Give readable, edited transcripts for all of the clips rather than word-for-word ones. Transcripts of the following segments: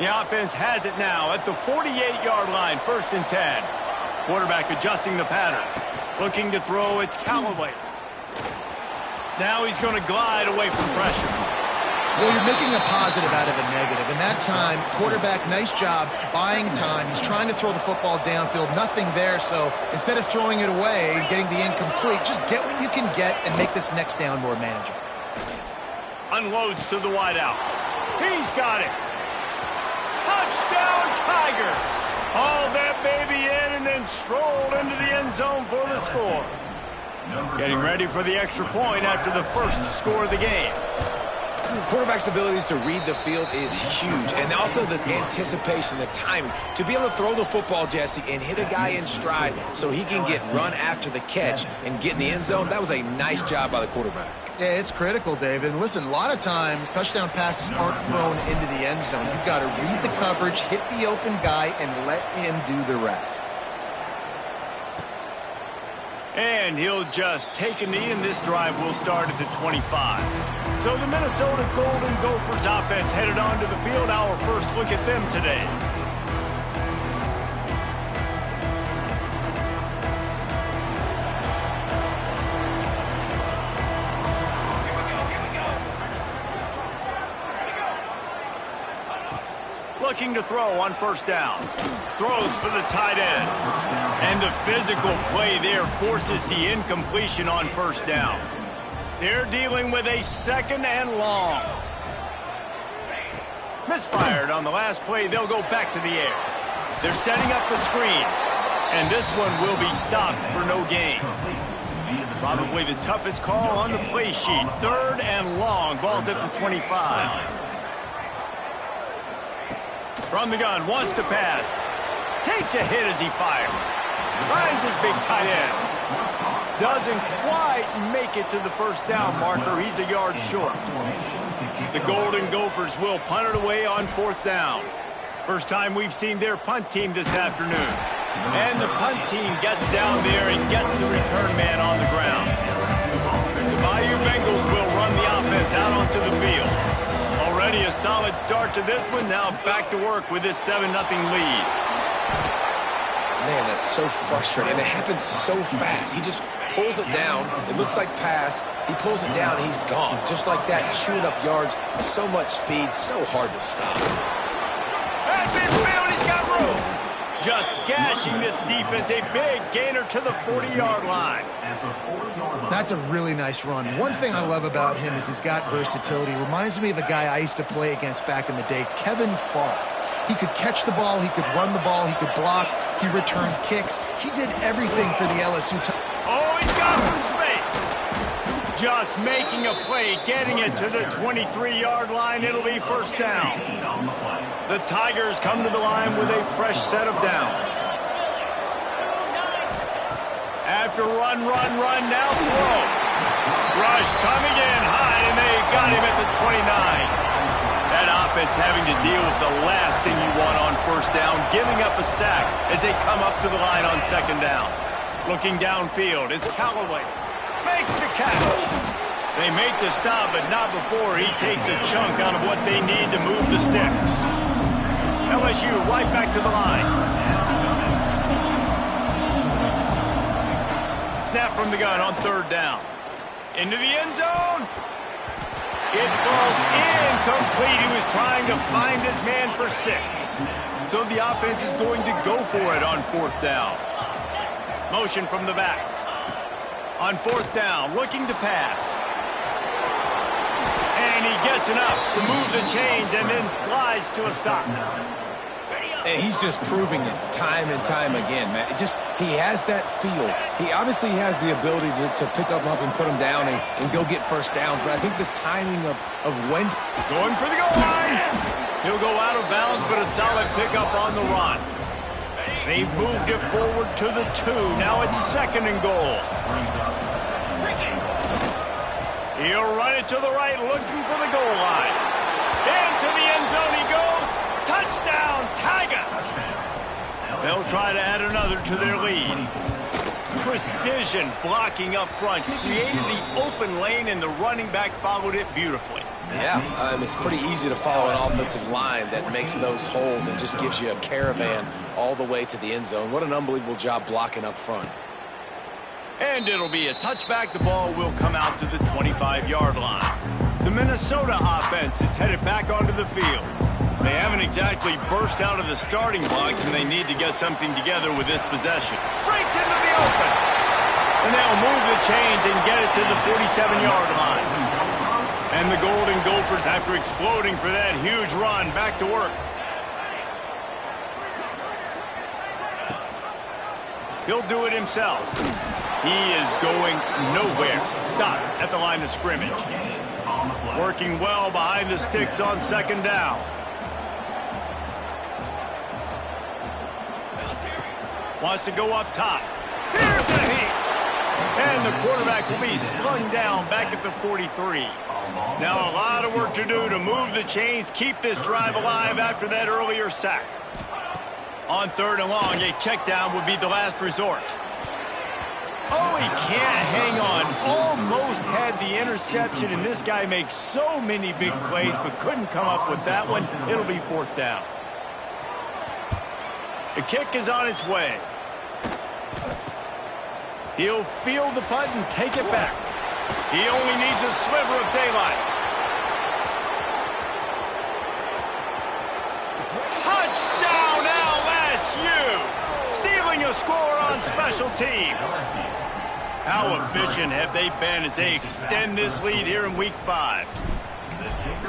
The offense has it now at the 48-yard line, 1st and 10. Quarterback adjusting the pattern. Looking to throw, it's Callaway. Now he's going to glide away from pressure. Well, you're making a positive out of a negative. In that time, quarterback, nice job buying time. He's trying to throw the football downfield. Nothing there, so instead of throwing it away and getting the incomplete, just get what you can get and make this next down more manageable. Unloads to the wideout. He's got it. Touchdown, Tigers! Hauled that baby in and then strolled into the end zone for the score. Getting ready for the extra point after the first score of the game. Quarterback's abilities to read the field is huge, and also the anticipation, the timing. To be able to throw the football, Jesse, and hit a guy in stride so he can get run after the catch and get in the end zone, that was a nice job by the quarterback. Yeah, it's critical, David. And listen, a lot of times, touchdown passes aren't thrown into the end zone. You've got to read the coverage, hit the open guy, and let him do the rest. And he'll just take a knee, and this drive will start at the 25. So the Minnesota Golden Gophers offense headed onto the field. Our first look at them today. Looking to throw on 1st down. Throws for the tight end. And the physical play there forces the incompletion on 1st down. They're dealing with a 2nd and long. Misfired on the last play. They'll go back to the air. They're setting up the screen. And this one will be stopped for no gain. Probably the toughest call on the play sheet. 3rd and long. Ball's at the 25. From the gun, wants to pass. Takes a hit as he fires. Finds his big tight end. Doesn't quite make it to the 1st down marker. He's a yard short. The Golden Gophers will punt it away on 4th down. First time we've seen their punt team this afternoon. And the punt team gets down there and gets the return man on the ground. The Bayou Bengals will run the offense out onto the field. Already a solid start to this one. Now back to work with this 7-0 lead. Man, that's so frustrating. And it happens so fast. He just pulls it down. It looks like pass. He pulls it down, and he's gone. Just like that, chewing up yards. So much speed, so hard to stop. At midfield, he's got room. Just gashing this defense. A big gainer to the 40-yard line. That's a really nice run. One thing I love about him is he's got versatility. Reminds me of a guy I used to play against back in the day, Kevin Falk. He could catch the ball, he could run the ball, he could block, he returned kicks. He did everything for the LSU team. Oh, he's got some space. Just making a play, getting it to the 23-yard line. It'll be 1st down. The Tigers come to the line with a fresh set of downs. After run, now throw. Rush coming in high, and they got him at the 29. That offense having to deal with the last thing you want on 1st down, giving up a sack as they come up to the line on 2nd down. Looking downfield is Callaway. Makes the catch. They make the stop, but not before he takes a chunk out of what they need to move the sticks. LSU right back to the line. Snap from the gun on 3rd down. Into the end zone. It falls incomplete. He was trying to find his man for 6. So the offense is going to go for it on 4th down. Motion from the back. On 4th down, looking to pass. And he gets enough to move the chains and then slides to a stop. And he's just proving it time and time again, man. He has that feel. He obviously has the ability to pick up and put him down and go get 1st downs. But I think the timing of when... Going for the goal line. He'll go out of bounds, but a solid pickup on the run. They've moved it forward to the 2. Now it's 2nd and goal. He'll run it to the right, looking for the goal line. Into the end zone he goes. Touchdown, Tigers! They'll try to add another to their lead. Precision blocking up front created the open lane, and the running back followed it beautifully. Yeah, it's pretty easy to follow an offensive line that makes those holes and just gives you a caravan all the way to the end zone. What an unbelievable job blocking up front. And it'll be a touchback. The ball will come out to the 25-yard line. The Minnesota offense is headed back onto the field. They haven't exactly burst out of the starting blocks, and they need to get something together with this possession. Breaks into the open. And they'll move the chains and get it to the 47-yard line. And the Golden Gophers, after exploding for that huge run, back to work. He'll do it himself. He is going nowhere. Stop at the line of scrimmage. Working well behind the sticks on second down. Wants to go up top. Here's the heat. And the quarterback will be slung down back at the 43. Now a lot of work to do to move the chains, keep this drive alive after that earlier sack. On third and long, a check down would be the last resort. Oh, he can't hang on. Almost had the interception, and this guy makes so many big plays, but couldn't come up with that one. It'll be fourth down. The kick is on its way. He'll field the punt and take it back. He only needs a sliver of daylight. Touchdown LSU! Stealing a score on special teams. How efficient have they been as they extend this lead here in Week 5?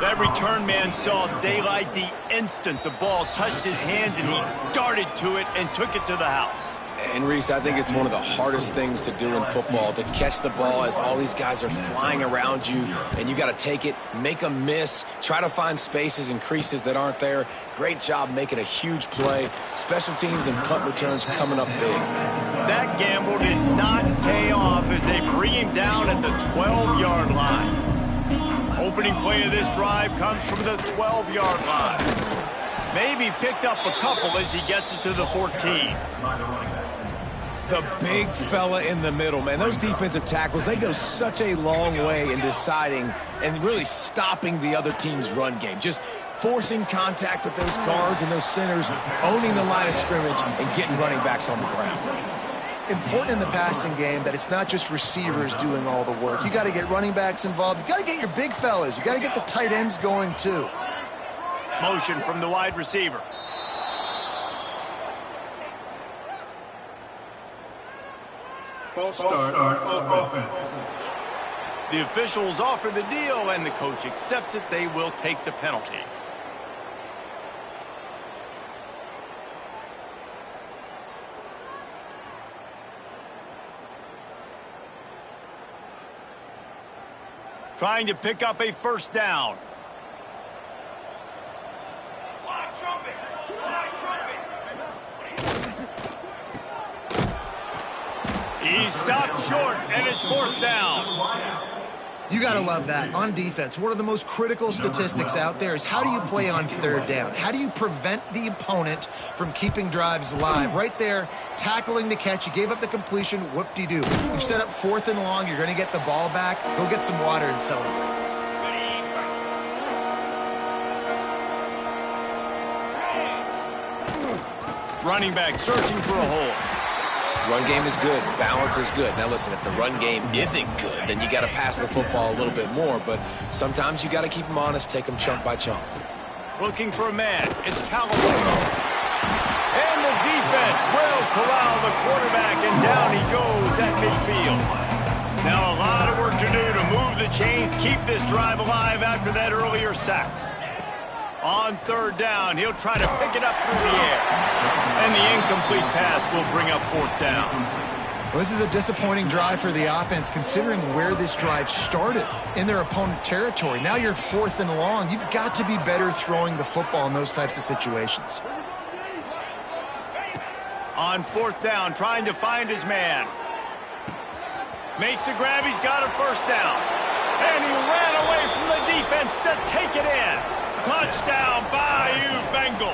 That return man saw daylight the instant the ball touched his hands, and he darted to it and took it to the house. And, Reese, I think it's one of the hardest things to do in football, to catch the ball as all these guys are flying around you, and you got to take it, make a miss, try to find spaces and creases that aren't there. Great job making a huge play. Special teams and punt returns coming up big. That gamble did not pay off as they bring him down at the 12-yard line. Opening play of this drive comes from the 12-yard line. Maybe picked up a couple as he gets it to the 14. The big fella in the middle, man. Those defensive tackles, they go such a long way in deciding and really stopping the other team's run game. Just forcing contact with those guards and those centers, owning the line of scrimmage, and getting running backs on the ground. Important in the passing game that it's not just receivers doing all the work. You got to get running backs involved. You got to get your big fellas. You got to get the tight ends going too. Motion from the wide receiver. False start offense. The officials offer the deal, and the coach accepts it. They will take the penalty. Trying to pick up a first down. He stopped short, and it's fourth down. You got to love that. On defense, one of the most critical statistics out there is how do you play on third down? How do you prevent the opponent from keeping drives alive? Right there, tackling the catch. You gave up the completion. Whoop-de-doo. You set up fourth and long. You're going to get the ball back. Go get some water and celebrate. Running back searching for a hole. Run game is good. Balance is good. Now, listen, if the run game isn't good, then you got to pass the football a little bit more. But sometimes you got to keep them honest, take them chunk by chunk. Looking for a man. It's Callaway. And the defense will corral the quarterback, and down he goes at midfield. Now a lot of work to do to move the chains, keep this drive alive after that earlier sack. On third down, he'll try to pick it up through the air. And the incomplete pass will bring up fourth down. Well, this is a disappointing drive for the offense, considering where this drive started in their opponent territory. Now you're fourth and long. You've got to be better throwing the football in those types of situations. On fourth down, trying to find his man. Makes the grab. He's got a first down. And he ran away from the defense to take it in. Touchdown, Bayou Bengals.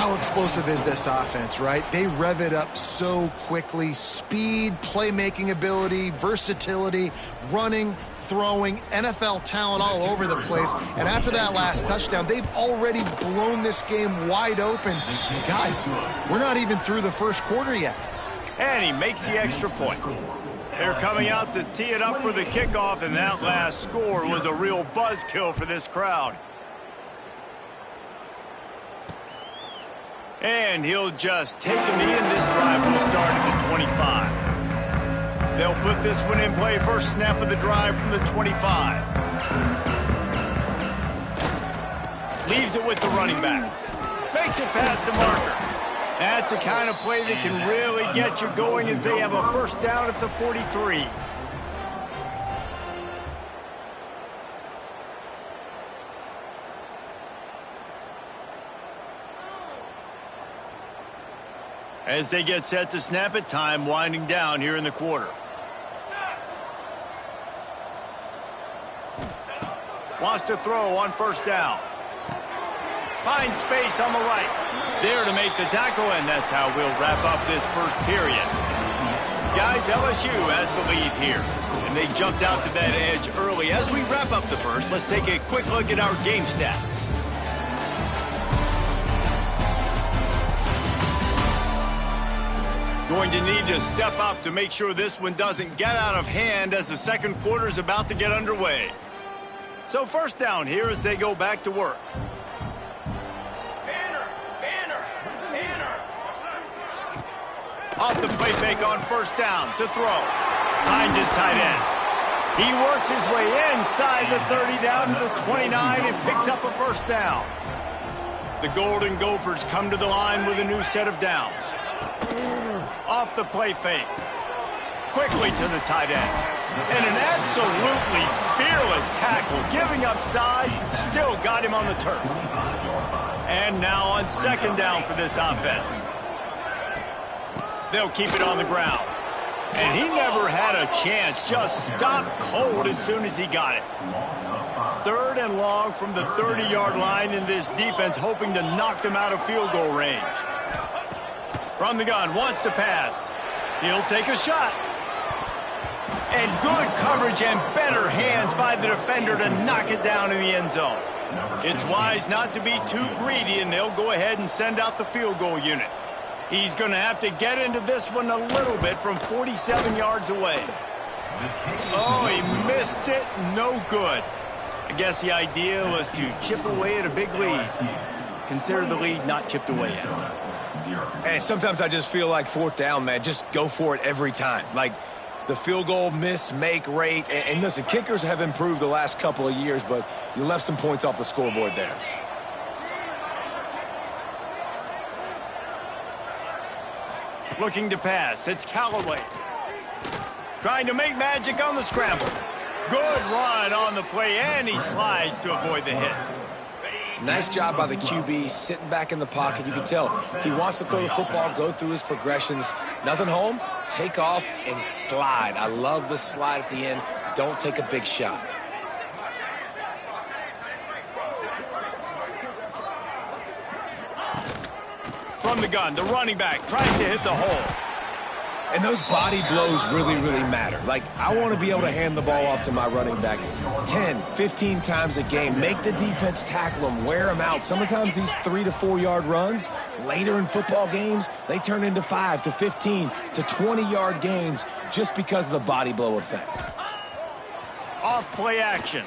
How explosive is this offense, right? They rev it up so quickly. Speed, playmaking ability, versatility, running, throwing, NFL talent all over the place. And after that last touchdown, they've already blown this game wide open. Guys, we're not even through the first quarter yet. And he makes the extra point. They're coming out to tee it up for the kickoff, and that last score was a real buzzkill for this crowd. And he'll just take a knee, and this drive will start at the 25. They'll put this one in play. First snap of the drive from the 25. Leaves it with the running back. Makes it past the marker. That's a kind of play that can really get you going as they have a first down at the 43. As they get set to snap it, time winding down here in the quarter. Wants to throw on first down. Finds space on the right. There to make the tackle, and that's how we'll wrap up this first period. Guys, LSU has the lead here, and they jumped out to that edge early. As we wrap up the first, let's take a quick look at our game stats. Going to need to step up to make sure this one doesn't get out of hand as the second quarter is about to get underway. So first down here as they go back to work. Off the play fake on first down to throw. Finds his tight end. He works his way inside the 30 down to the 29 and picks up a first down. The Golden Gophers come to the line with a new set of downs. Off the play fake. Quickly to the tight end. And an absolutely fearless tackle. Giving up size, still got him on the turf. And now on second down for this offense. They'll keep it on the ground. And he never had a chance. Just stopped cold as soon as he got it. Third and long from the 30-yard line, in this defense hoping to knock them out of field goal range. From the gun, wants to pass. He'll take a shot. And good coverage and better hands by the defender to knock it down in the end zone. It's wise not to be too greedy, and they'll go ahead and send out the field goal unit. He's going to have to get into this one a little bit from 47 yards away. Oh, he missed it. No good. I guess the idea was to chip away at a big lead. Consider the lead not chipped away yet. And sometimes I just feel like fourth down, man, just go for it every time. Like the field goal miss-make rate. And listen, kickers have improved the last couple of years, but you left some points off the scoreboard there. Looking to pass. It's Callaway. Trying to make magic on the scramble. Good run on the play, and he slides to avoid the hit. Nice job by the QB, sitting back in the pocket. You can tell he wants to throw the football, go through his progressions. Nothing home, take off, and slide. I love the slide at the end. Don't take a big shot. From the gun, the running back tries to hit the hole. And those body blows really, really matter. Like, I want to be able to hand the ball off to my running back 10, 15 times a game. Make the defense tackle them, wear them out. Sometimes these 3 to 4 yard runs, later in football games, they turn into 5 to 15 to 20-yard gains just because of the body blow effect. Off play action.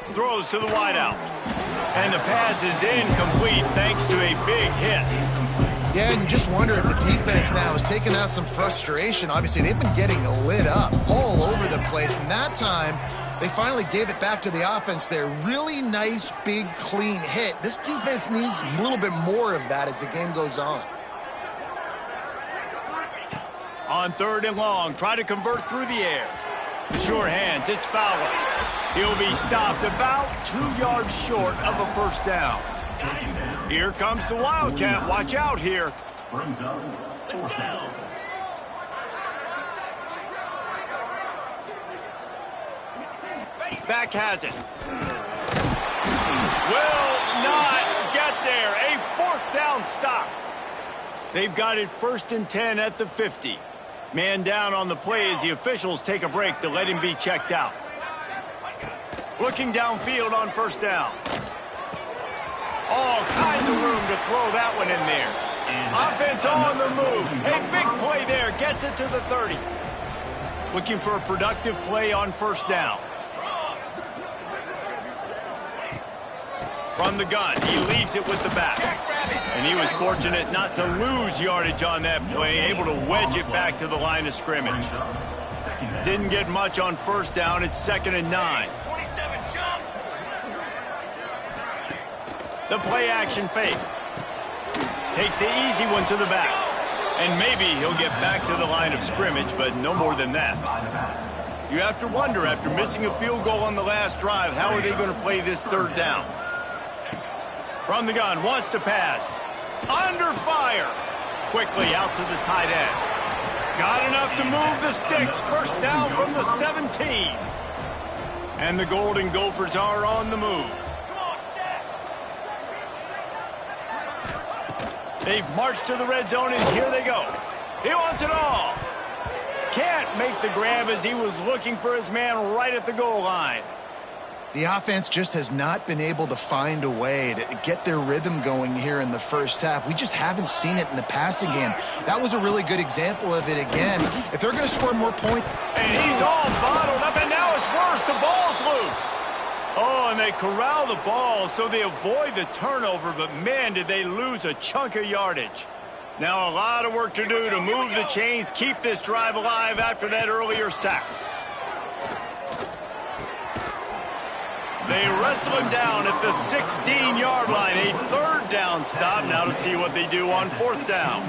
Throws to the wideout. And the pass is incomplete thanks to a big hit. Yeah, and you just wonder if the defense now is taking out some frustration. Obviously, they've been getting lit up all over the place. And that time, they finally gave it back to the offense there. Really nice, big, clean hit. This defense needs a little bit more of that as the game goes on. On third and long, try to convert through the air. The sure hands, it's Fowler. He'll be stopped about 2 yards short of a first down. Here comes the Wildcat. Watch out here. Brings up fourth down. Back has it. Will not get there. A fourth down They've got it 1st and 10 at the 50. Man down on the play as the officials take a break to let him be checked out. Looking downfield on 1st down. All kinds of room to throw that one in there. Offense on the move. A big play there. Gets it to the 30. Looking for a productive play on 1st down. From the gun, he leaves it with the back. And he was fortunate not to lose yardage on that play, able to wedge it back to the line of scrimmage. Didn't get much on 1st down. It's 2nd and 9. The play action fake. Takes the easy one to the back. And maybe he'll get back to the line of scrimmage, but no more than that. You have to wonder, after missing a field goal on the last drive, how are they going to play this 3rd down? From the gun, wants to pass. Under fire. Quickly out to the tight end. Got enough to move the sticks. 1st down from the 17. And the Golden Gophers are on the move. They've marched to the red zone, and here they go. He wants it all. Can't make the grab as he was looking for his man right at the goal line. The offense just has not been able to find a way to get their rhythm going here in the 1st half. We just haven't seen it in the passing game. That was a really good example of it again. If they're going to score more points... And he's all bottled up, and now it's worse. The ball's loose. Oh, and they corral the ball so they avoid the turnover, but man, did they lose a chunk of yardage. Now a lot of work to do to move the chains, keep this drive alive after that earlier sack. They wrestle him down at the 16-yard line. A 3rd down stop now to see what they do on 4th down.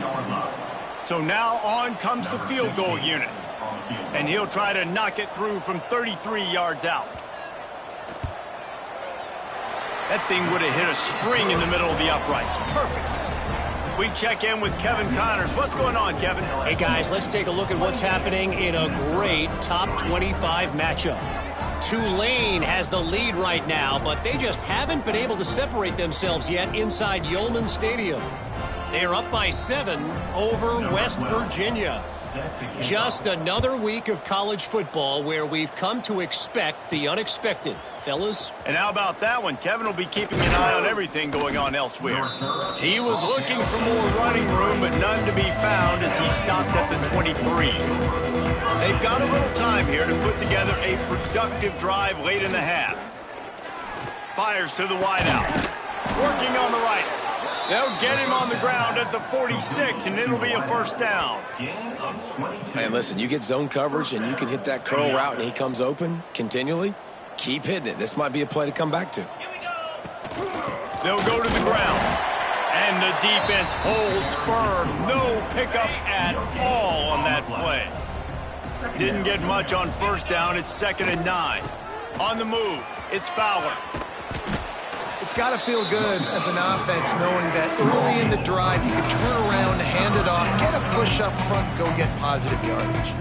So now on comes the field goal unit. And he'll try to knock it through from 33 yards out. That thing would have hit a string in the middle of the uprights. Perfect. We check in with Kevin Connors. What's going on, Kevin? Hey, guys, let's take a look at what's happening in a great top 25 matchup. Tulane has the lead right now, but they just haven't been able to separate themselves yet inside Yulman Stadium. They are up by 7 over West Virginia. Just another week of college football where we've come to expect the unexpected. Fellas? And how about that one? Kevin will be keeping an eye on everything going on elsewhere. He was looking for more running room, but none to be found as he stopped at the 23. They've got a little time here to put together a productive drive late in the half. Fires to the wideout. Working on the right. They'll get him on the ground at the 46, and it'll be a 1st down. Man, listen, you get zone coverage and you can hit that curl route and he comes open continually. Keep hitting it. This might be a play to come back to. They'll go to the ground. And the defense holds firm. No pickup at all on that play. Didn't get much on 1st down. It's 2nd and 9. On the move, it's Fowler. It's got to feel good as an offense knowing that early in the drive you can turn around, hand it off, get a push up front, go get positive yardage.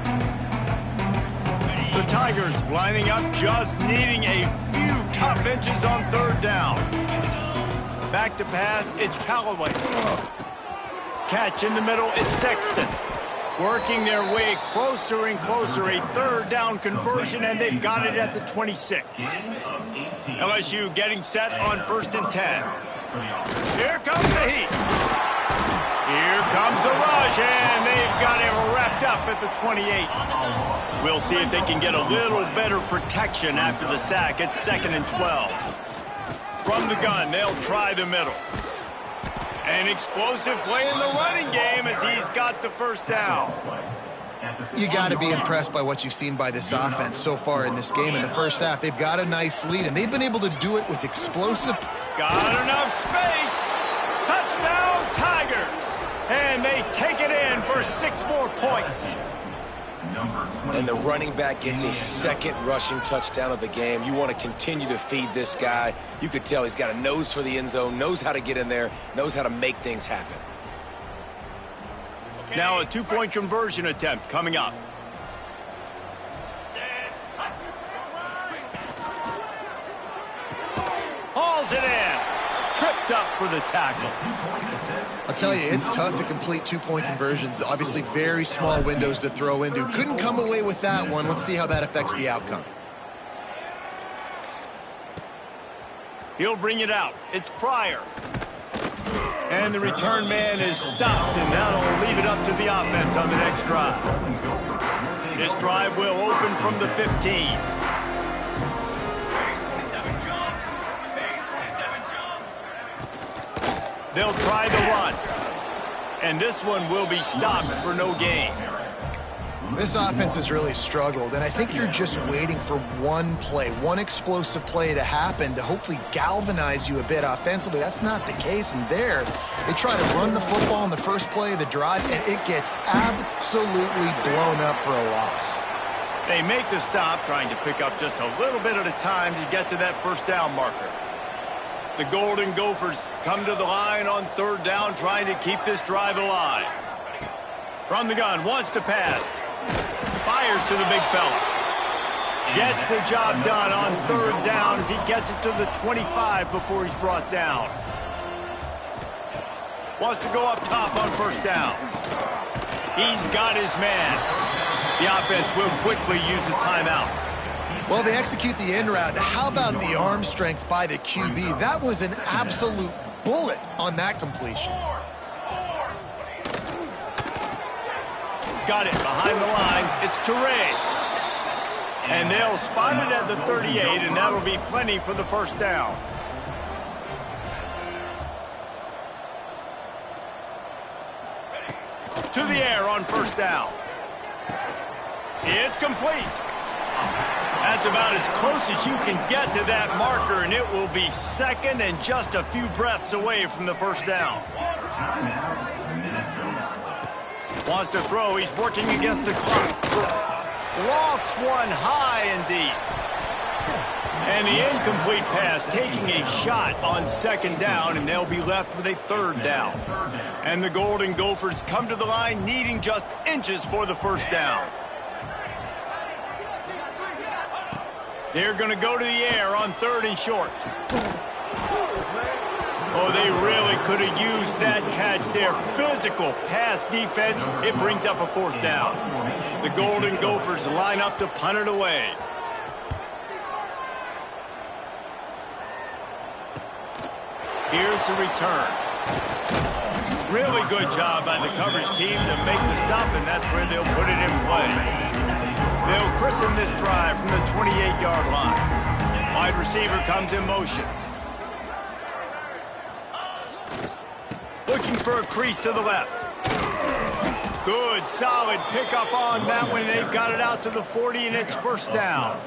The Tigers lining up, just needing a few tough inches on 3rd down. Back to pass, it's Callaway. Catch in the middle, it's Sexton. Working their way closer and closer, a 3rd down conversion, and they've got it at the 26. LSU getting set on 1st and 10. Here comes the heat. Here comes the rush, and they've got him wrapped up at the 28. We'll see if they can get a little better protection after the sack. It's 2nd and 12. From the gun, they'll try the middle. An explosive play in the running game as he's got the 1st down. You got to be impressed by what you've seen by this offense so far in this game. In the 1st half, they've got a nice lead, and they've been able to do it with explosive... Got enough space. Touchdown, Tigers. And they take it in for 6 more points. And the running back gets his 2nd rushing touchdown of the game. You want to continue to feed this guy. You could tell he's got a nose for the end zone, knows how to get in there, knows how to make things happen. Now a 2-point conversion attempt coming up. Hauls it in. Tripped scooped up for the tackle. I'll tell you, it's tough to complete two-point conversions. Obviously, very small windows to throw into. Couldn't come away with that one. Let's see how that affects the outcome. He'll bring it out. It's Pryor. And the return man is stopped, and that'll leave it up to the offense on the next drive. This drive will open from the 15. They'll try the run. And this one will be stopped for no gain. This offense has really struggled, and I think you're just waiting for one play, one explosive play to happen to hopefully galvanize you a bit offensively. That's not the case, and there, they try to run the football in the first play of the drive, and it gets absolutely blown up for a loss. They make the stop, trying to pick up just a little bit at a time to get to that first down marker. The Golden Gophers come to the line on third down, trying to keep this drive alive. From the gun, wants to pass. Fires to the big fella. Gets the job done on third down as he gets it to the 25 before he's brought down. Wants to go up top on first down. He's got his man. The offense will quickly use a timeout. Well, they execute the in route. How about the arm strength by the QB? That was an absolute bullet on that completion. Got it behind the line. It's Teray. And they'll spot it at the 38, and that'll be plenty for the first down. To the air on first down. It's complete. That's about as close as you can get to that marker, and it will be second and just a few breaths away from the first down. Wants to throw. He's working against the clock. Lofts one high and deep. And the incomplete pass taking a shot on second down, and they'll be left with a third down. And the Golden Gophers come to the line needing just inches for the first down. They're going to go to the air on third and short. Oh, they really could have used that catch there. Physical pass defense. It brings up a fourth down. The Golden Gophers line up to punt it away. Here's the return. Really good job by the coverage team to make the stop, and that's where they'll put it in play. They'll christen this drive from the 28-yard line. Wide receiver comes in motion. Looking for a crease to the left. Good, solid pickup on that one. They've got it out to the 40, and it's first down.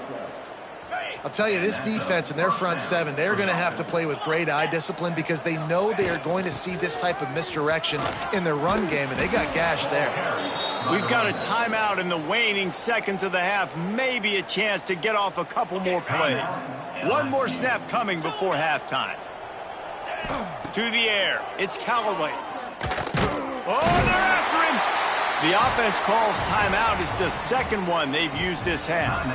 I'll tell you, this defense and their front seven, they're going to have to play with great eye discipline because they know they are going to see this type of misdirection in their run game, and they got gashed there. We've got a timeout in the waning seconds of the half, maybe a chance to get off a couple more plays. One more snap coming before halftime. To the air, it's Callaway. Oh, they're after him! The offense calls timeout. It's the second one they've used this half.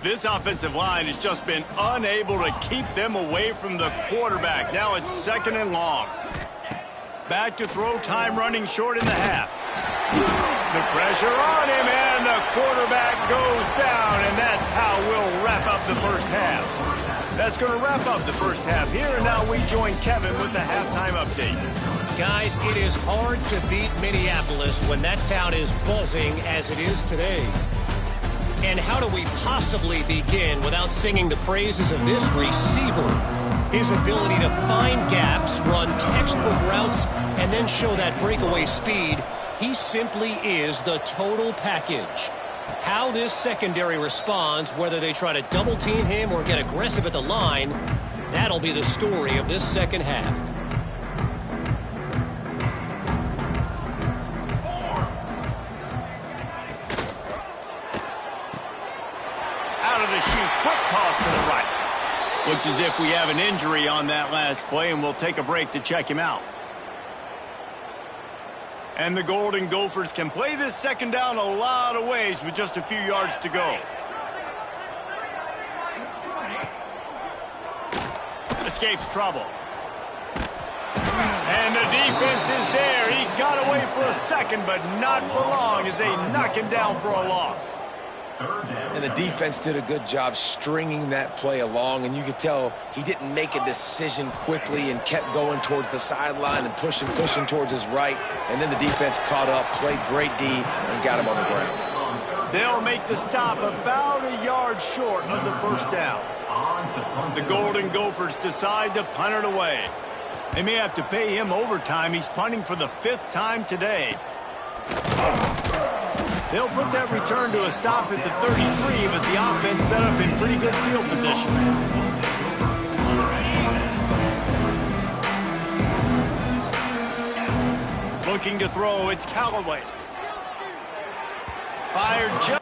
This offensive line has just been unable to keep them away from the quarterback. Now it's second and long. Back to throw, time running short in the half. The pressure on him, and the quarterback goes down, and that's how we'll wrap up the first half. That's going to wrap up the first half here, and now we join Kevin with the halftime update. Guys, it is hard to beat Minneapolis when that town is buzzing as it is today. And how do we possibly begin without singing the praises of this receiver? His ability to find gaps, run textbook routes, and then show that breakaway speed. He simply is the total package. How this secondary responds, whether they try to double team him or get aggressive at the line, that'll be the story of this second half. Out of the chute, quick toss to the right. Looks as if we have an injury on that last play, and we'll take a break to check him out. And the Golden Gophers can play this second down a lot of ways with just a few yards to go. escapes trouble. And the defense is there. He got away for a second, but not for long as they knock him down for a loss. And the defense did a good job stringing that play along, and you could tell he didn't make a decision quickly and kept going towards the sideline and pushing towards his right. And then the defense caught up, played great D, and got him on the ground. They'll make the stop about a yard short of the first down. The Golden Gophers decide to punt it away. They may have to pay him overtime. He's punting for the 5th time today. They'll put that return to a stop at the 33, but the offense set up in pretty good field position. Looking to throw, it's Callaway. Fired just.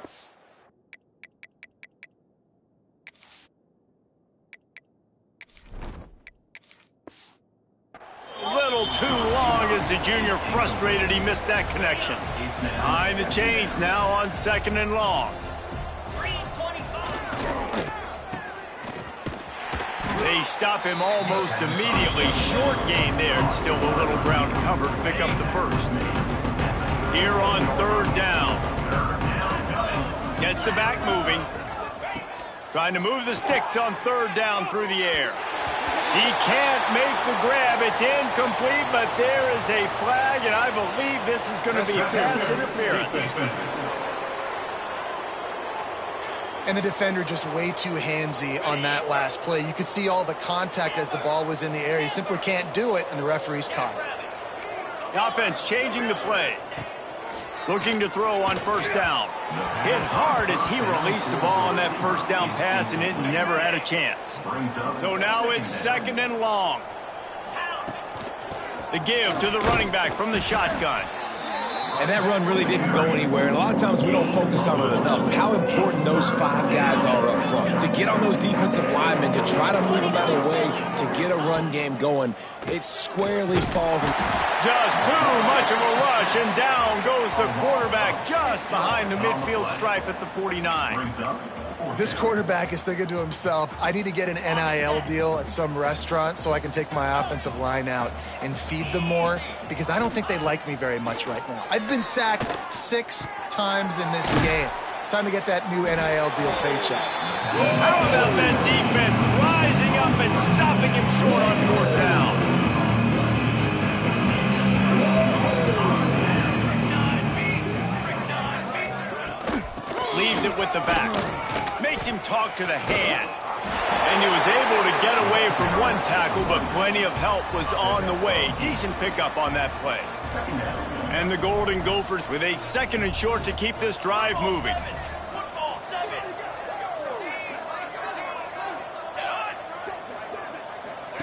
Little too long as the junior frustrated he missed that connection. Behind the chains now on 2nd and long. They stop him almost immediately. Short gain there, and still a little ground to cover to pick up the first. Here on 3rd down. Gets the back moving. Trying to move the sticks on 3rd down through the air. He can't make the grab. It's incomplete, but there is a flag, and I believe this is going to be pass interference. And the defender just way too handsy on that last play. You could see all the contact as the ball was in the air. He simply can't do it, and the referee's caught it. The offense changing the play. Looking to throw on 1st down. Hit hard as he released the ball on that 1st down pass, and it never had a chance. So now it's 2nd and long. The give to the running back from the shotgun. And that run really didn't go anywhere. And a lot of times we don't focus on it enough. But how important those 5 guys are up front. To get on those defensive linemen, to try to move them out of the way, to get a run game going, it squarely falls. Just too much of a rush, and down goes the quarterback just behind the midfield stripe at the 49. This quarterback is thinking to himself, I need to get an NIL deal at some restaurant so I can take my offensive line out and feed them more, because I don't think they like me very much right now. I've been sacked 6 times in this game. It's time to get that new NIL deal paycheck. How about that defense rising up and stopping him short on 4th down? Leaves it with the back. Makes him talk to the hand. And he was able to get away from one tackle, but plenty of help was on the way. Decent pickup on that play. And the Golden Gophers with a 2nd and short to keep this drive moving.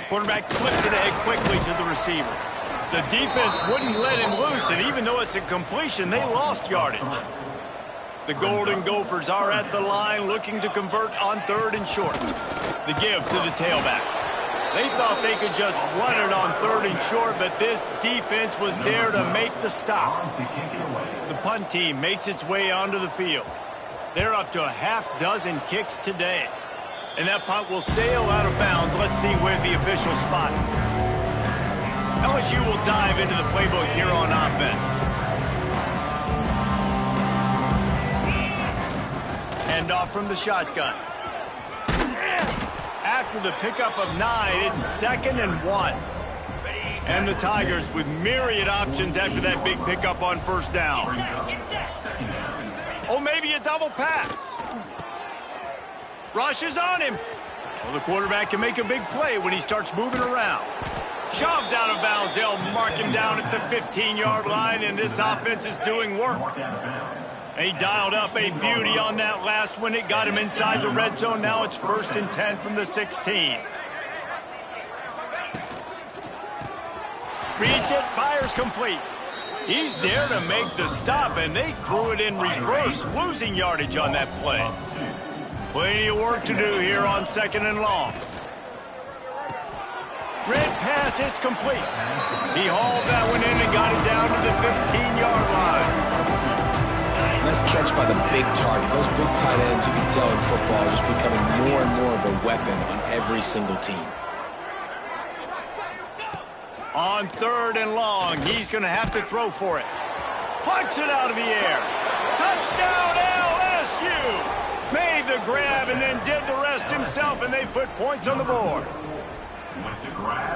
Quarterback flips it ahead quickly to the receiver. The defense wouldn't let him loose, and even though it's a completion, they lost yardage. The Golden Gophers are at the line looking to convert on 3rd and short. The give to the tailback. They thought they could just run it on 3rd and short, but this defense was there to make the stop. The punt team makes its way onto the field. They're up to a half-dozen kicks today. And that punt will sail out of bounds. Let's see where the officials spot it. LSU will dive into the playbook here on offense. Hand off from the shotgun. After the pickup of 9, it's 2nd and 1. And the Tigers with myriad options after that big pickup on 1st down. Oh, maybe a double pass. Rush is on him. Well, the quarterback can make a big play when he starts moving around. Shoved out of bounds. They'll mark him down at the 15-yard line, and this offense is doing work. He dialed up a beauty on that last one. It got him inside the red zone. Now it's 1st and 10 from the 16. Reads it, fires complete. He's there to make the stop, and they threw it in reverse, losing yardage on that play. Plenty of work to do here on 2nd and long. Red pass, it's complete. He hauled that one in and got it down to the 15-yard line. Nice catch by the big target. Those big tight ends, you can tell in football, are just becoming more and more of a weapon on every single team. On 3rd and long, he's going to have to throw for it. Punts it out of the air. Touchdown, LSU! Made the grab and then did the rest himself, and they put points on the board.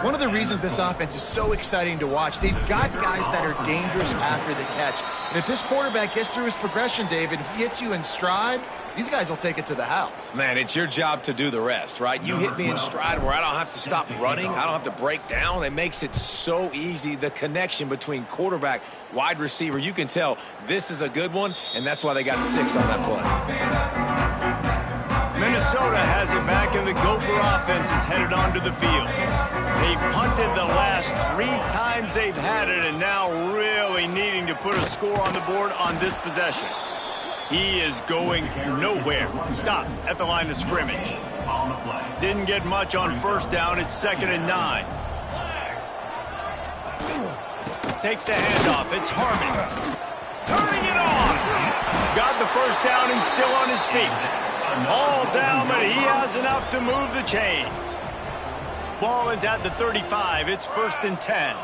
One of the reasons this offense is so exciting to watch, they've got guys that are dangerous after the catch. And if this quarterback gets through his progression, David, he hits you in stride, these guys will take it to the house. Man, it's your job to do the rest, right? You hit me in stride where I don't have to stop running. I don't have to break down. It makes it so easy, the connection between quarterback, wide receiver. You can tell this is a good one, and that's why they got 6 on that play. Minnesota has it back, and the Gopher offense is headed onto the field. They've punted the last 3 times they've had it, and now really needing to put a score on the board on this possession. He is going nowhere. Stop at the line of scrimmage. Didn't get much on 1st down. It's 2nd and 9. Takes the handoff. It's Harmon. Turning it on. Got the 1st down and still on his feet. All down, but he has enough to move the chains. Ball is at the 35. It's 1st and 10.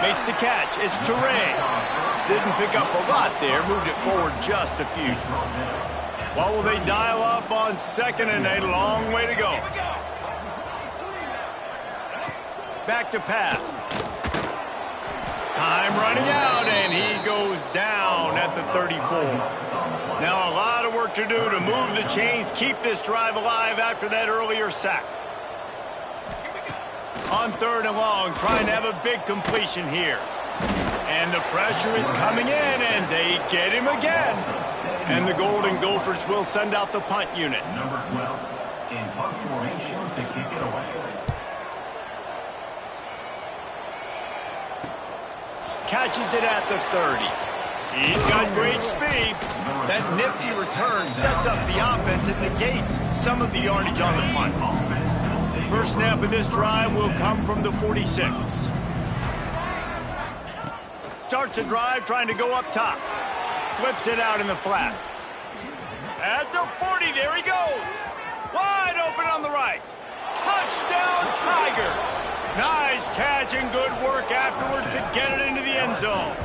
Makes the catch. It's Touré. Didn't pick up a lot there. Moved it forward just a few. What will they dial up on 2nd and a long way to go? Back to pass. Time running out, and he goes down at the 34. Now a lot of work to do to move the chains, keep this drive alive after that earlier sack. On 3rd and long, trying to have a big completion here. And the pressure is coming in, and they get him again. And the Golden Gophers will send out the punt unit. Number 12 in punt formation to kick it away. Catches it at the 30. He's got great speed. That nifty return sets up the offense and negates some of the yardage on the punt. First snap of this drive will come from the 46. Starts a drive trying to go up top. Flips it out in the flat. At the 40, there he goes. Wide open on the right. Touchdown, Tigers. Nice catch and good work afterwards to get it into the end zone.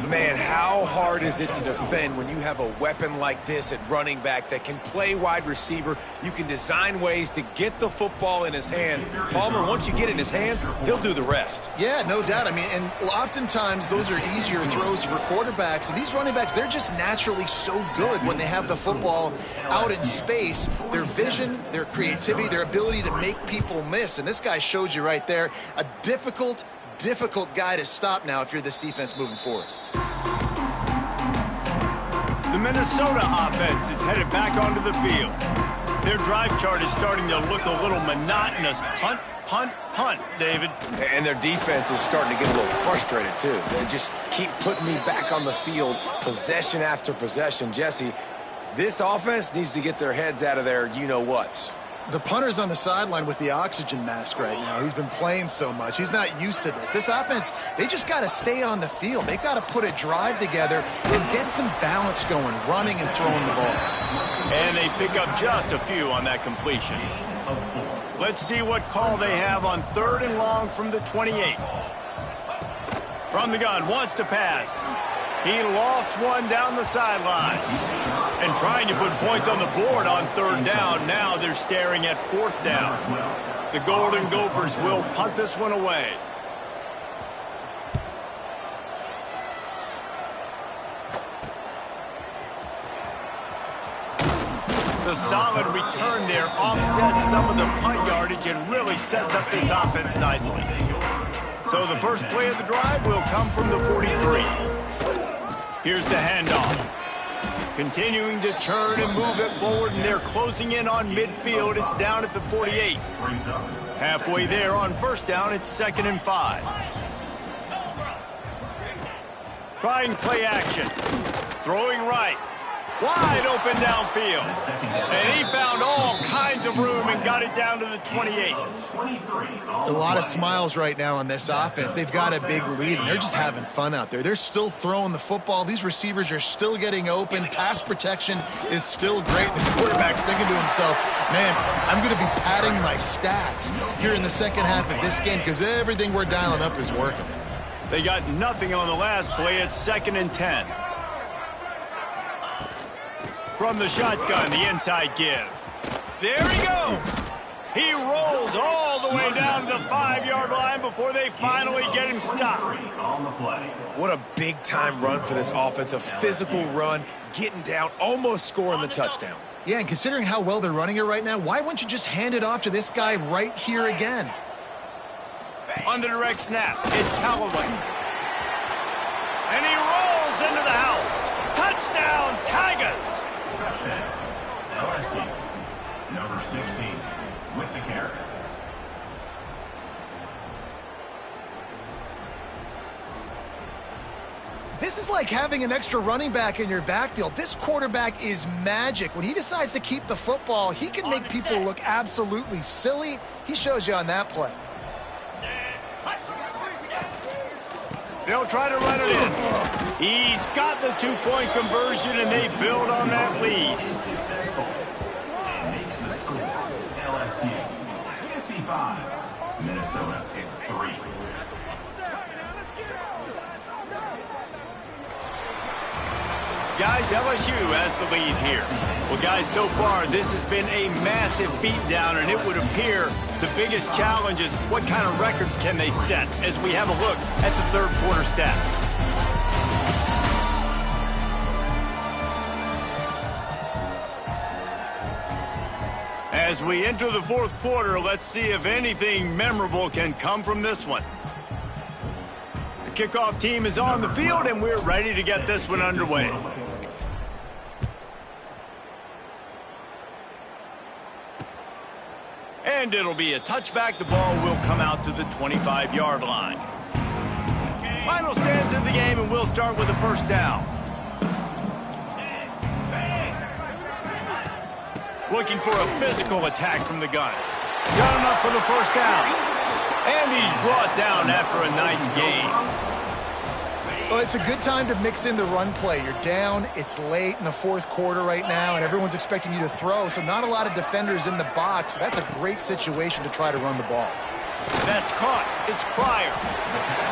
Man, how hard is it to defend when you have a weapon like this at running back that can play wide receiver? You can design ways to get the football in his hand. Palmer, once you get it in his hands, he'll do the rest. Yeah, no doubt. I mean, and oftentimes those are easier throws for quarterbacks. And these running backs, they're just naturally so good when they have the football out in space. Their vision, their creativity, their ability to make people miss. And this guy showed you right there a difficult guy to stop now if you're this defense moving forward. The Minnesota offense is headed back onto the field. Their drive chart is starting to look a little monotonous. Punt, punt, punt, David. And their defense is starting to get a little frustrated, too. They just keep putting me back on the field, possession after possession. Jesse, this offense needs to get their heads out of their you-know-whats. The punter's on the sideline with the oxygen mask right now. He's been playing so much. He's not used to this. This offense, they just got to stay on the field. They've got to put a drive together and get some balance going, running and throwing the ball. And they pick up just a few on that completion. Let's see what call they have on 3rd and long from the 28. From the gun, wants to pass. He lofts one down the sideline. And trying to put points on the board on 3rd down. Now they're staring at 4th down. The Golden Gophers will punt this one away. The solid return there offsets some of the punt yardage and really sets up this offense nicely. So the first play of the drive will come from the 43. Here's the handoff. Continuing to churn and move it forward, and they're closing in on midfield. It's down at the 48. Halfway there on 1st down, it's 2nd and 5. Trying play action. Throwing right. Wide open downfield. And he found all kinds of room room and got it down to the 28. A lot of smiles right now on this offense. They've got a big lead, and they're just having fun out there. They're still throwing the football. These receivers are still getting open. Pass protection is still great. This quarterback's thinking to himself, man, I'm going to be padding my stats here in the second half of this game because everything we're dialing up is working. They got nothing on the last play. It's 2nd and 10. From the shotgun, the inside give. There he goes. He rolls all the way down to the 5-yard line before they finally get him stopped. What a big-time run for this offense. A physical run, getting down, almost scoring the touchdown. Yeah, and considering how well they're running it right now, why wouldn't you just hand it off to this guy right here again? On the direct snap, it's Callaway. And he rolls into the house. Touchdown, Tigers! LSU, number 16, with the carry. This is like having an extra running back in your backfield. This quarterback is magic. When he decides to keep the football, he can make people look absolutely silly. He shows you on that play. They'll try to run it in. He's got the 2-point conversion, and they build on that lead. And makes the score. LSU 55, Minnesota 3. Guys, LSU has the lead here. Well, guys, so far, this has been a massive beatdown, and it would appear the biggest challenge is what kind of records can they set as we have a look at the third quarter stats. As we enter the fourth quarter, let's see if anything memorable can come from this one. The kickoff team is on the field, and we're ready to get this one underway. And it'll be a touchback. The ball will come out to the 25-yard line. Final stands of the game, and we'll start with the first down. Looking for a physical attack from the gun. Got enough for the first down. And he's brought down after a nice gain. Well, it's a good time to mix in the run play. You're down, it's late in the fourth quarter right now, and everyone's expecting you to throw, so not a lot of defenders in the box. That's a great situation to try to run the ball. That's caught. It's Pryor.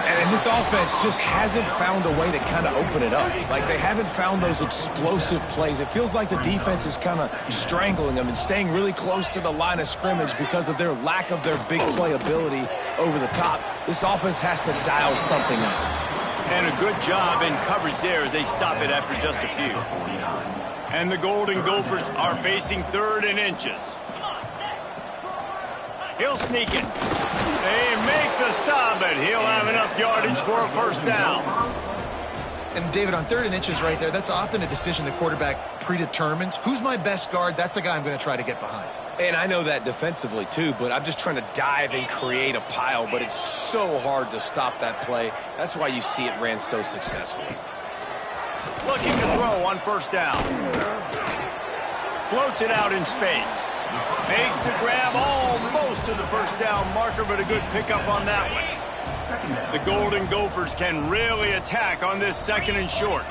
And this offense just hasn't found a way to kind of open it up. Like, they haven't found those explosive plays. It feels like the defense is kind of strangling them and staying really close to the line of scrimmage because of their lack of their big play ability over the top. This offense has to dial something up. And a good job in coverage there as they stop it after just a few. And the Golden Gophers are facing 3rd and inches. He'll sneak it. They make the stop, and he'll have enough yardage for a first down. And, David, on 3rd and inches right there, that's often a decision the quarterback predetermines. Who's my best guard? That's the guy I'm going to try to get behind. And I know that defensively, too, but I'm just trying to dive and create a pile, but it's so hard to stop that play. That's why you see it ran so successfully. Looking to throw on first down. Floats it out in space. Makes the grab almost to the first down marker, but a good pickup on that one. The Golden Gophers can really attack on this 2nd and short.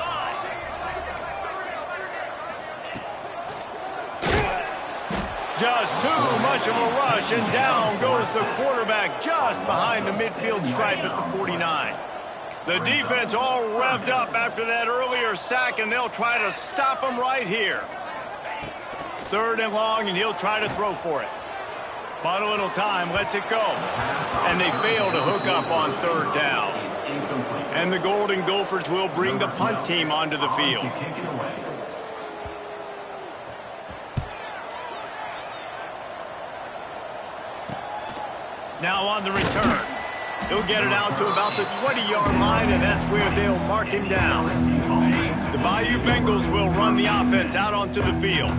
Just too much of a rush, and down goes the quarterback just behind the midfield stripe at the 49. The defense all revved up after that earlier sack, and they'll try to stop him right here. 3rd and long, and he'll try to throw for it. But a little time, lets it go. And they fail to hook up on 3rd down. And the Golden Gophers will bring the punt team onto the field. Now on the return. He'll get it out to about the 20-yard line, and that's where they'll mark him down. The Bayou Bengals will run the offense out onto the field.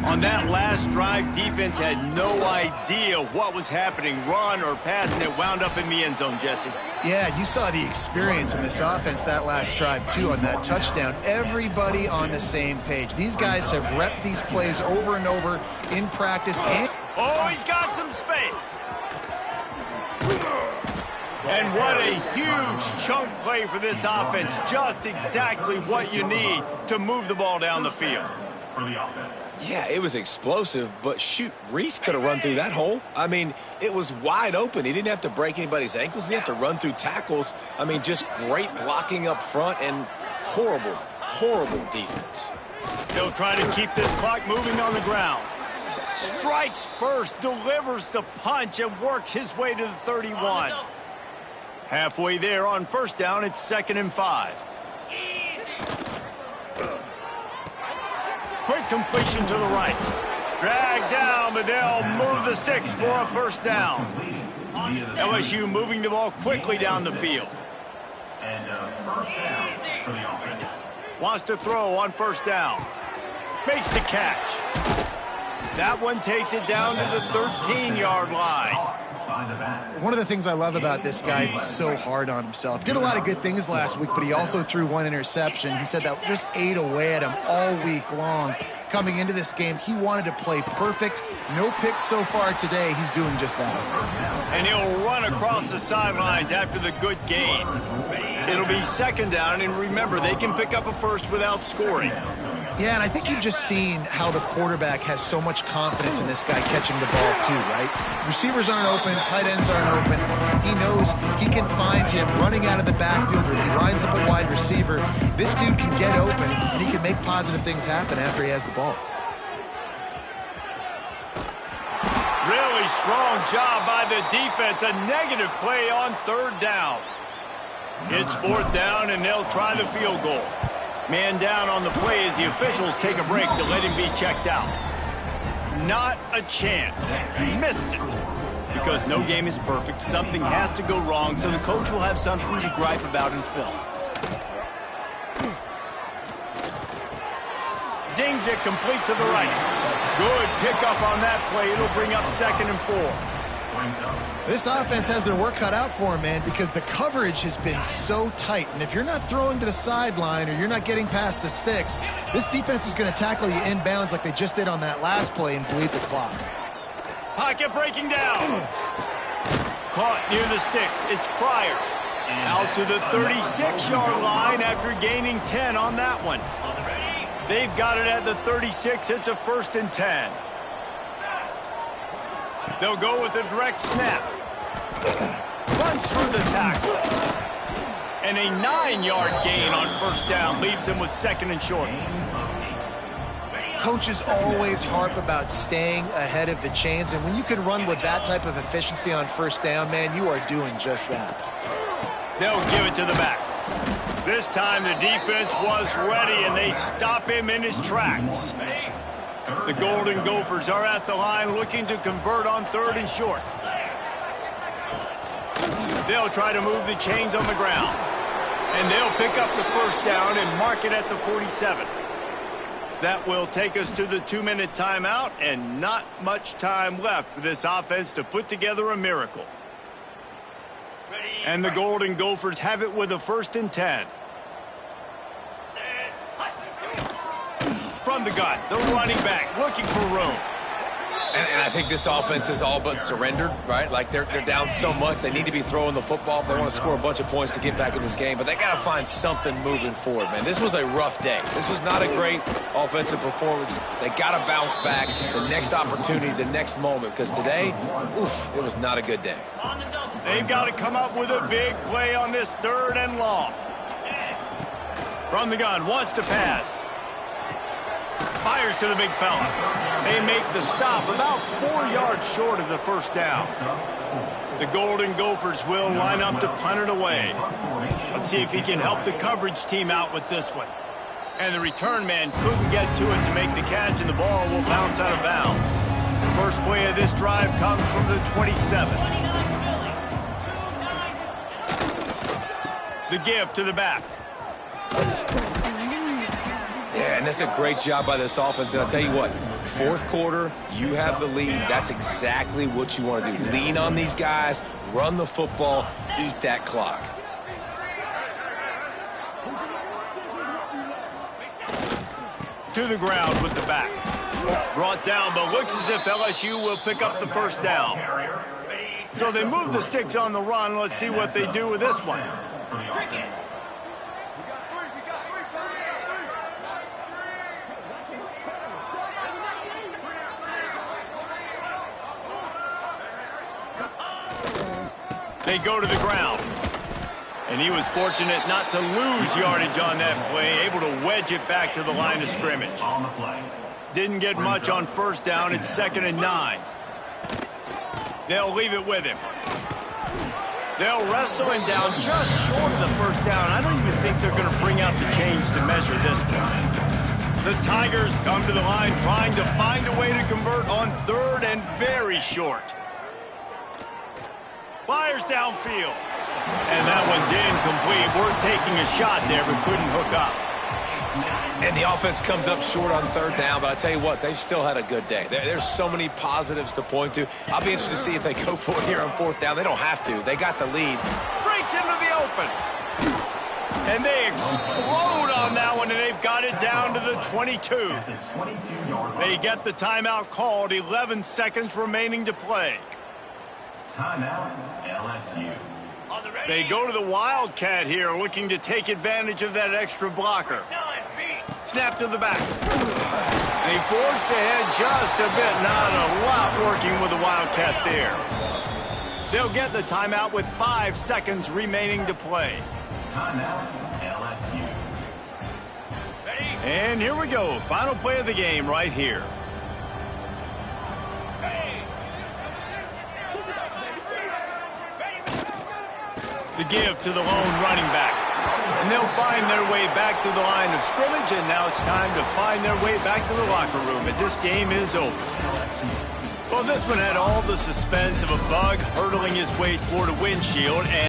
On that last drive, defense had no idea what was happening, run or pass, and it wound up in the end zone, Jesse. Yeah, you saw the experience in this offense that last drive, too, on that touchdown. Everybody on the same page. These guys have repped these plays over and over in practice. And Oh, he's got some space. And what a huge chunk play for this offense. Just exactly what you need to move the ball down the field. For the offense. Yeah, it was explosive, but shoot, Reese could have run through that hole. I mean, it was wide open. He didn't have to break anybody's ankles. He didn't have to run through tackles. I mean, just great blocking up front and horrible, horrible defense. He'll try to keep this clock moving on the ground. Strikes first, delivers the punch, and works his way to the 31. Halfway there on first down, it's 2nd and 5. Quick completion to the right. Drag down, but they'll move the sticks for a first down. LSU moving the ball quickly down the field. And first down for the offense. Wants to throw on first down. Makes the catch. That one takes it down to the 13-yard line. One of the things I love about this guy is he's so hard on himself. Did a lot of good things last week, but he also threw one interception. He said that just ate away at him all week long. Coming into this game, he wanted to play perfect. No picks so far today. He's doing just that. And he'll run across the sidelines after the good gain. It'll be 2nd down, and remember, they can pick up a first without scoring. Yeah, and I think you've just seen how the quarterback has so much confidence in this guy catching the ball too, right? Receivers aren't open, tight ends aren't open. He knows he can find him running out of the backfield, or if he lines up a wide receiver, this dude can get open, and he can make positive things happen after he has the ball. Really strong job by the defense. A negative play on 3rd down. It's 4th down, and they'll try the field goal. Man down on the play as the officials take a break to let him be checked out. Not a chance. Missed it. Because no game is perfect, something has to go wrong, so the coach will have something to gripe about in film. Zings it complete to the right. Good pickup on that play. It'll bring up 2nd and 4. This offense has their work cut out for him, man, because the coverage has been so tight. And if you're not throwing to the sideline or you're not getting past the sticks, this defense is going to tackle you inbounds like they just did on that last play and bleed the clock. Pocket breaking down. Caught near the sticks. It's Pryor. Out to the 36-yard line after gaining 10 on that one. They've got it at the 36. It's a 1st and 10. They'll go with a direct snap. Runs through the tackle. And a 9-yard gain on first down leaves them with 2nd and short. Coaches always harp about staying ahead of the chains, and when you can run with that type of efficiency on first down, man, you are doing just that. They'll give it to the back. This time the defense was ready, and they stop him in his tracks. The Golden Gophers are at the line looking to convert on 3rd and short. They'll try to move the chains on the ground. And they'll pick up the first down and mark it at the 47. That will take us to the 2-minute timeout, and not much time left for this offense to put together a miracle. And the Golden Gophers have it with a 1st and 10. From the gun, the running back looking for room. And I think this offense is all but surrendered, right? Like they're down so much. They need to be throwing the football if they want to score a bunch of points to get back in this game. But they got to find something moving forward, man. This was a rough day. This was not a great offensive performance. They got to bounce back. The next opportunity, the next moment. Because today, oof, it was not a good day. They've got to come up with a big play on this 3rd and long. From the gun, wants to pass. Fires to the big fella. They make the stop about 4 yards short of the first down. The Golden Gophers will line up to punt it away. Let's see if he can help the coverage team out with this one. And the return man couldn't get to it to make the catch, and the ball will bounce out of bounds. First play of this drive comes from the 27. The give to the back. Yeah, and that's a great job by this offense. And I'll tell you what, 4th quarter, you have the lead. That's exactly what you want to do. Lean on these guys, run the football, eat that clock. To the ground with the back. brought down, but looks as if LSU will pick up the first down. So they move the sticks on the run. Let's see what they do with this one. They go to the ground. And he was fortunate not to lose yardage on that play, able to wedge it back to the line of scrimmage. Didn't get much on first down. It's 2nd and 9. They'll leave it with him. They'll wrestle him down just short of the first down. I don't even think they're going to bring out the chains to measure this one. The Tigers come to the line trying to find a way to convert on 3rd and very short. Fires downfield. And that one's incomplete. We're taking a shot there, but couldn't hook up. And the offense comes up short on 3rd down, but I tell you what, they've still had a good day. There's so many positives to point to. I'll be interested to see if they go for it here on 4th down. They don't have to. They got the lead. Breaks into the open. And they explode on that one, and they've got it down to the 22. They get the timeout called. 11 seconds remaining to play. Timeout, LSU. They go to the Wildcat here, looking to take advantage of that extra blocker. Snap to the back. They forced ahead just a bit. Not a lot working with the Wildcat there. They'll get the timeout with 5 seconds remaining to play. Timeout, LSU. And here we go. Final play of the game right here. The give to the lone running back. And they'll find their way back to the line of scrimmage, and now it's time to find their way back to the locker room as this game is over. Well, this one had all the suspense of a bug hurtling his way toward a windshield, and